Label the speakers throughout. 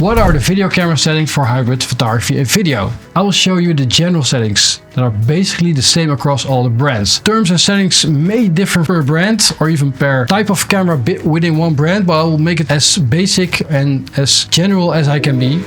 Speaker 1: What are the video camera settings for hybrid photography and video? I will show you the general settings that are basically the same across all the brands. Terms and settings may differ per brand or even per type of camera within one brand, but I will make it as basic and as general as I can be.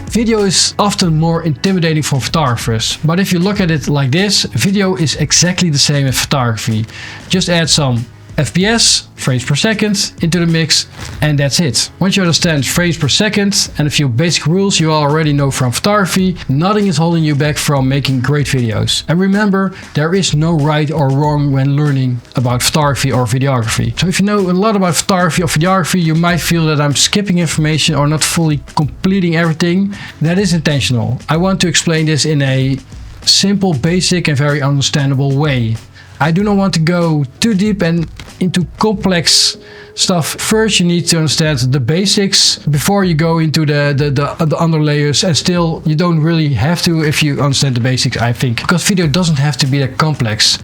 Speaker 1: Video is often more intimidating for photographers, but if you look at it like this, video is exactly the same as photography. Just add some FPS, frames per second, into the mix, and that's it. Once you understand frames per second and a few basic rules you already know from photography, nothing is holding you back from making great videos. And remember, there is no right or wrong when learning about photography or videography. So if you know a lot about photography or videography, you might feel that I'm skipping information or not fully completing everything. That is intentional. I want to explain this in a simple, basic and very understandable way. I do not want to go too deep and into complex stuff. First, you need to understand the basics before you go into the under layers, and still you don't really have to if you understand the basics, I think, because video doesn't have to be that complex.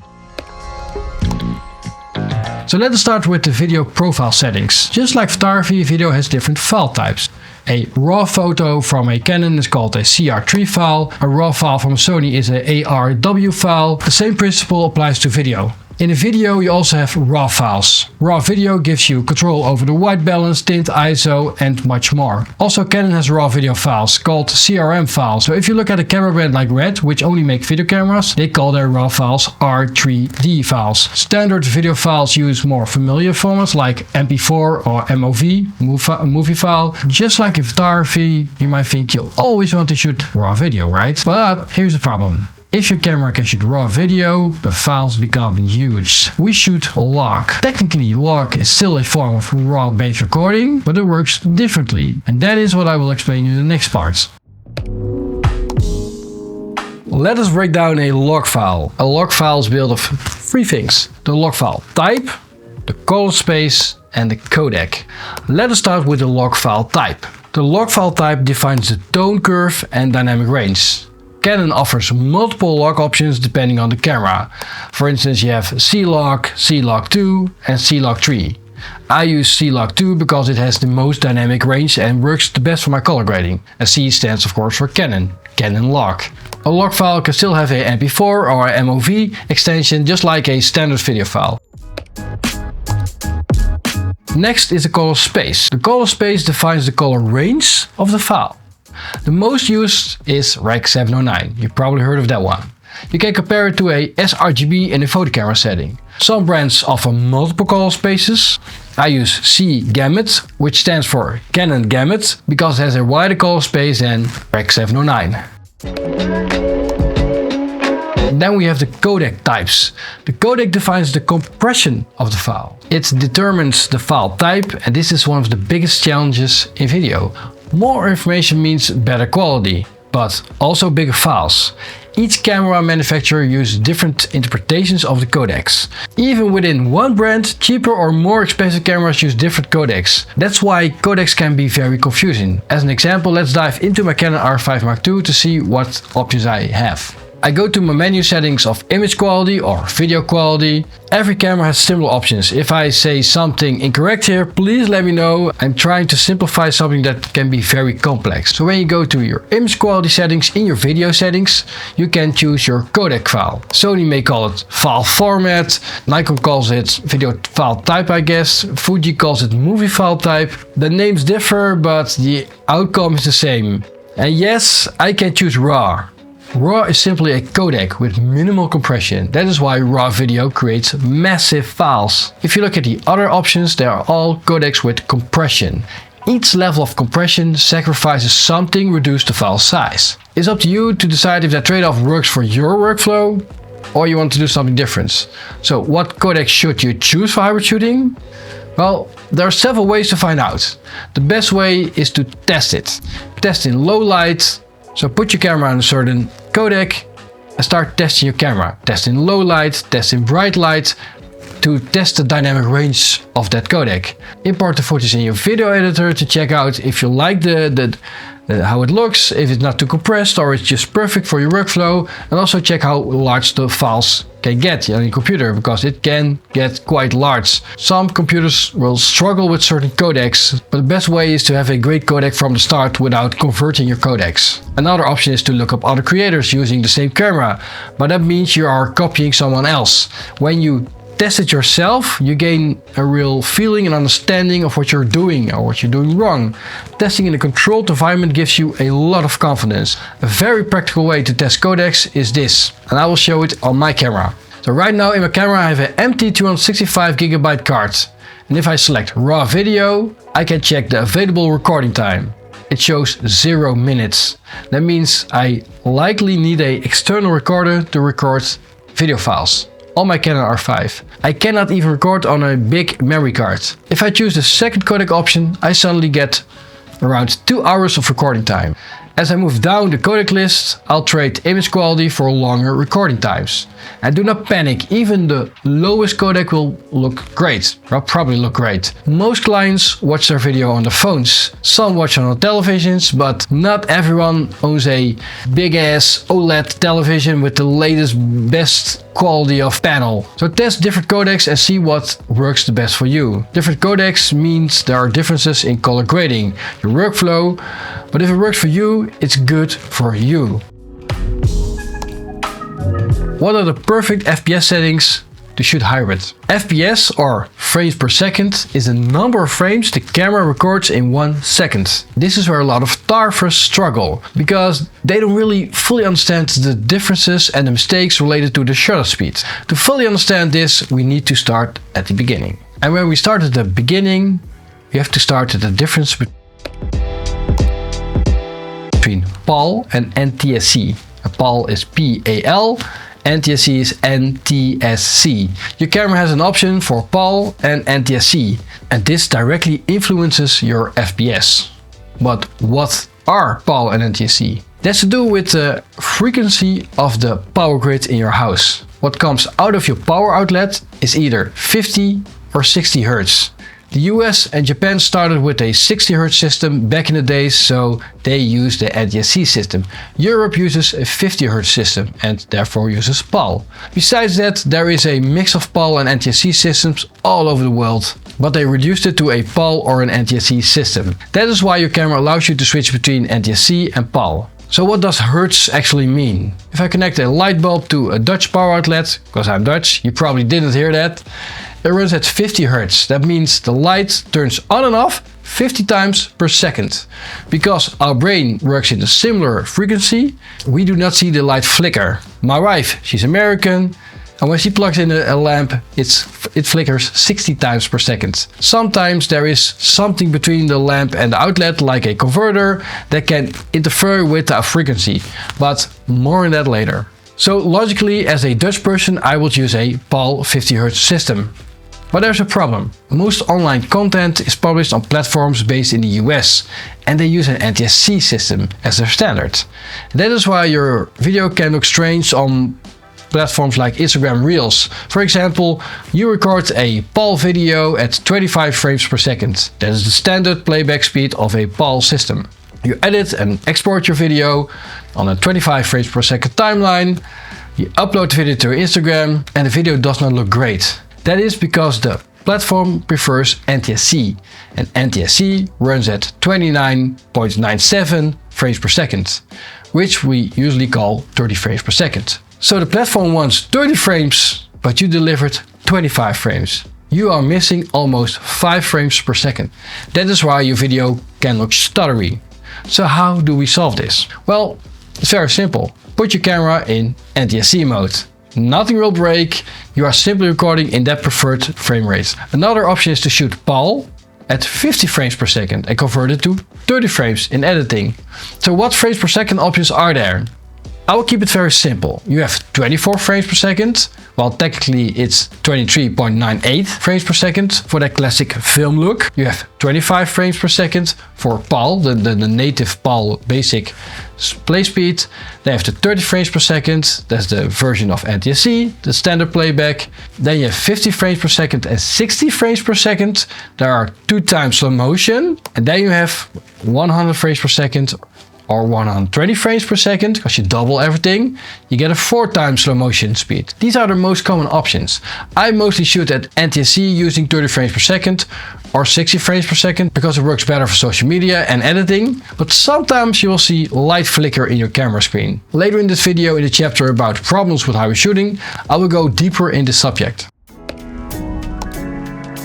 Speaker 1: So let us start with the video profile settings. Just like photography, video has different file types. A RAW photo from a Canon is called a CR3 file. A RAW file from a Sony is an ARW file. The same principle applies to video. In a video, you also have RAW files. RAW video gives you control over the white balance, tint, ISO, and much more. Also, Canon has RAW video files called CRM files. So if you look at a camera brand like Red, which only make video cameras, they call their RAW files R3D files. Standard video files use more familiar formats like MP4 or MOV, movie file. Just like in photography, you might think you always want to shoot RAW video, right? But here's the problem. If your camera can shoot RAW video, the files become huge. We shoot log. Technically, log is still a form of RAW-based recording, but it works differently. And that is what I will explain in the next part. Let us break down a log file. A log file is built of three things: the log file type, the color space, and the codec. Let us start with the log file type. The log file type defines the tone curve and dynamic range. Canon offers multiple log options depending on the camera. For instance, you have C-Log, C-Log 2 and C-Log 3. I use C-Log 2 because it has the most dynamic range and works the best for my color grading. And C stands of course for Canon, Canon log. A log file can still have a MP4 or a MOV extension, just like a standard video file. Next is the color space. The color space defines the color range of the file. The most used is Rec. 709. You've probably heard of that one. You can compare it to a sRGB in a photo camera setting. Some brands offer multiple color spaces. I use C Gamut, which stands for Canon Gamut, because it has a wider color space than Rec. 709. Then we have the codec types. The codec defines the compression of the file. It determines the file type, and this is one of the biggest challenges in video. More information means better quality, but also bigger files. Each camera manufacturer uses different interpretations of the codecs. Even within one brand, cheaper or more expensive cameras use different codecs. That's why codecs can be very confusing. As an example, let's dive into my Canon R5 Mark II to see what options I have. I go to my menu settings of image quality or video quality. Every camera has similar options. If I say something incorrect here, please let me know. I'm trying to simplify something that can be very complex. So when you go to your image quality settings in your video settings, you can choose your codec file. Sony may call it file format. Nikon calls it video file type, I guess. Fuji calls it movie file type. The names differ, but the outcome is the same. And yes, I can choose RAW. RAW is simply a codec with minimal compression. That is why RAW video creates massive files. If you look at the other options, they are all codecs with compression. Each level of compression sacrifices something to reduce the file size. It's up to you to decide if that trade-off works for your workflow or you want to do something different. So what codec should you choose for hybrid shooting? Well, there are several ways to find out. The best way is to test it. Test in low light. So put your camera on a certain codec and start testing your camera. Test in low light, test in bright light, to test the dynamic range of that codec. Import the footage in your video editor to check out if you like how it looks, if it's not too compressed or it's just perfect for your workflow, and also check how large the files can get on your computer, because it can get quite large. Some computers will struggle with certain codecs, but the best way is to have a great codec from the start without converting your codecs. Another option is to look up other creators using the same camera, but that means you are copying someone else. When you test it yourself, you gain a real feeling and understanding of what you're doing or what you're doing wrong. Testing in a controlled environment gives you a lot of confidence. A very practical way to test codecs is this, and I will show it on my camera. So right now in my camera I have an empty 265GB card, and if I select raw video, I can check the available recording time. It shows 0 minutes. That means I likely need an external recorder to record video files. On my Canon R5. I cannot even record on a big memory card. If I choose the second codec option, I suddenly get around 2 hours of recording time. As I move down the codec list, I'll trade image quality for longer recording times. And do not panic, even the lowest codec will look great, will probably look great. Most clients watch their video on their phones. Some watch on televisions, but not everyone owns a big ass OLED television with the latest best quality of panel. So test different codecs and see what works the best for you. Different codecs means there are differences in color grading, your workflow, but if it works for you, it's good for you. What are the perfect FPS settings to shoot hybrid? FPS, or frames per second, is the number of frames the camera records in 1 second. This is where a lot of photographers struggle, because they don't really fully understand the differences and the mistakes related to the shutter speed. To fully understand this, we need to start at the beginning. And when we start at the beginning, we have to start at the difference between PAL and NTSC. PAL is PAL, NTSC is NTSC. Your camera has an option for PAL and NTSC, and this directly influences your FPS. But what are PAL and NTSC? That's to do with the frequency of the power grid in your house. What comes out of your power outlet is either 50 or 60 Hz. The US and Japan started with a 60 Hz system back in the days, so they use the NTSC system. Europe uses a 50 Hz system and therefore uses PAL. Besides that, there is a mix of PAL and NTSC systems all over the world, but they reduced it to a PAL or an NTSC system. That is why your camera allows you to switch between NTSC and PAL. So what does Hertz actually mean? If I connect a light bulb to a Dutch power outlet, because I'm Dutch, you probably didn't hear that, it runs at 50 Hz. That means the light turns on and off 50 times per second. Because our brain works in a similar frequency, we do not see the light flicker. My wife, she's American, and when she plugs in a lamp, it flickers 60 times per second. Sometimes there is something between the lamp and the outlet, like a converter, that can interfere with our frequency, but more on that later. So logically, as a Dutch person, I would use a PAL 50 Hz system. But there's a problem. Most online content is published on platforms based in the US, and they use an NTSC system as their standard. That is why your video can look strange on platforms like Instagram Reels. For example, you record a PAL video at 25 frames per second. That is the standard playback speed of a PAL system. You edit and export your video on a 25 frames per second timeline. You upload the video to your Instagram and the video does not look great. That is because the platform prefers NTSC, and NTSC runs at 29.97 frames per second, which we usually call 30 frames per second. So the platform wants 30 frames, but you delivered 25 frames. You are missing almost 5 frames per second. That is why your video can look stuttery. So how do we solve this? Well, it's very simple. Put your camera in NTSC mode. Nothing will break, you are simply recording in that preferred frame rate. Another option is to shoot PAL at 50 frames per second and convert it to 30 frames in editing. So what frames per second options are there? I will keep it very simple. You have 24 frames per second, while technically it's 23.98 frames per second for that classic film look. You have 25 frames per second for PAL, the native PAL basic play speed. Then you have the 30 frames per second, that's the version of NTSC, the standard playback. Then you have 50 frames per second and 60 frames per second. There are 2 times slow motion. And then you have 100 frames per second or 120 frames per second, because you double everything, you get a 4 times slow motion speed. These are the most common options. I mostly shoot at NTSC using 30 frames per second or 60 frames per second because it works better for social media and editing, but sometimes you will see light flicker in your camera screen. Later in this video, in the chapter about problems with hybrid shooting, I will go deeper in this subject.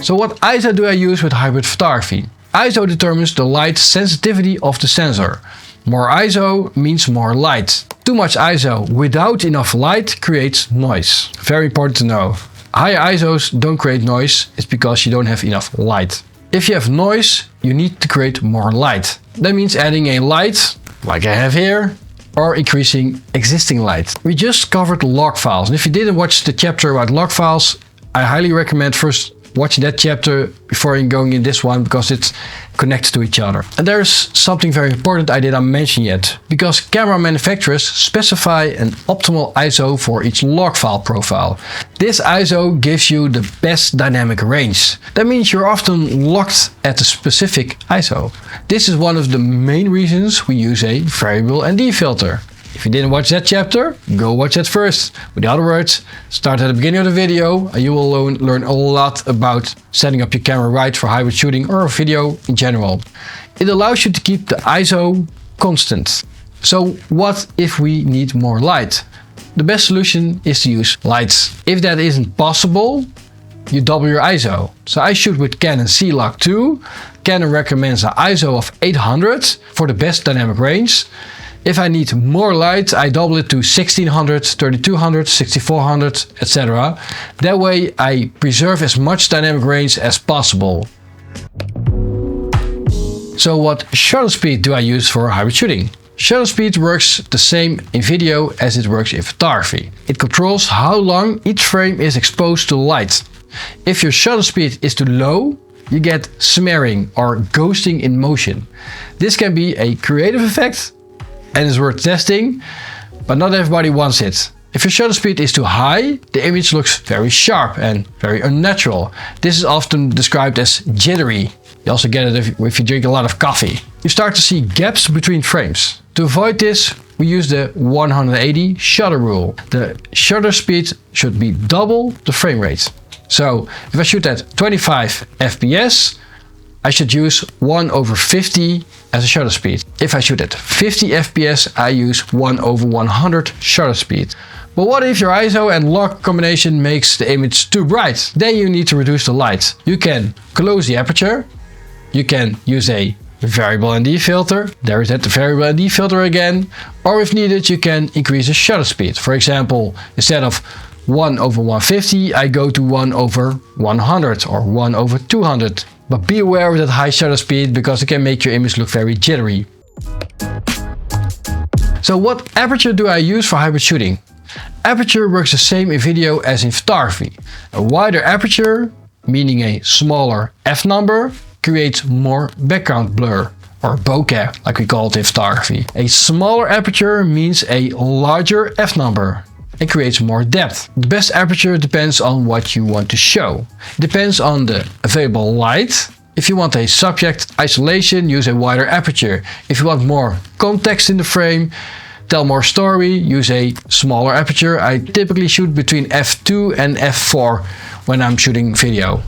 Speaker 1: So what ISO do I use with hybrid photography? ISO determines the light sensitivity of the sensor. More ISO means more light. Too much ISO without enough light creates noise. Very important to know. High ISOs don't create noise, it's because you don't have enough light. If you have noise, you need to create more light. That means adding a light, like I have here, or increasing existing light. We just covered log files, and if you didn't watch the chapter about log files, I highly recommend first watching that chapter before going in this one, because it's connected to each other. And there's something very important I didn't mention yet, because camera manufacturers specify an optimal ISO for each log file profile. This ISO gives you the best dynamic range. That means you're often locked at a specific ISO. This is one of the main reasons we use a variable ND filter. If you didn't watch that chapter, go watch that first. With other words, start at the beginning of the video and you will learn a lot about setting up your camera right for hybrid shooting or video in general. It allows you to keep the ISO constant. So what if we need more light? The best solution is to use lights. If that isn't possible, you double your ISO. So I shoot with Canon C-Log 2. Canon recommends an ISO of 800 for the best dynamic range. If I need more light, I double it to 1600, 3200, 6400, etc. That way I preserve as much dynamic range as possible. So what shutter speed do I use for hybrid shooting? Shutter speed works the same in video as it works in photography. It controls how long each frame is exposed to light. If your shutter speed is too low, you get smearing or ghosting in motion. This can be a creative effect and is worth testing, but not everybody wants it. If your shutter speed is too high, the image looks very sharp and very unnatural. This is often described as jittery. You also get it if you drink a lot of coffee. You start to see gaps between frames. To avoid this, we use the 180 shutter rule. The shutter speed should be double the frame rate. So if I shoot at 25 FPS, I should use 1/50 as a shutter speed. If I shoot at 50 FPS, I use 1/100 shutter speed. But what if your ISO and log combination makes the image too bright? Then you need to reduce the light. You can close the aperture. You can use a variable ND filter. There is that variable ND filter again. Or if needed, you can increase the shutter speed. For example, instead of 1/150, I go to 1/100 or 1/200. But be aware of that high shutter speed, because it can make your image look very jittery. So what aperture do I use for hybrid shooting? Aperture works the same in video as in photography. A wider aperture, meaning a smaller f number, creates more background blur, or bokeh like we call it in photography. A smaller aperture means a larger f number. It creates more depth. The best aperture depends on what you want to show. It depends on the available light. If you want a subject isolation, use a wider aperture. If you want more context in the frame, tell more story, use a smaller aperture. I typically shoot between f2 and f4 when I'm shooting video.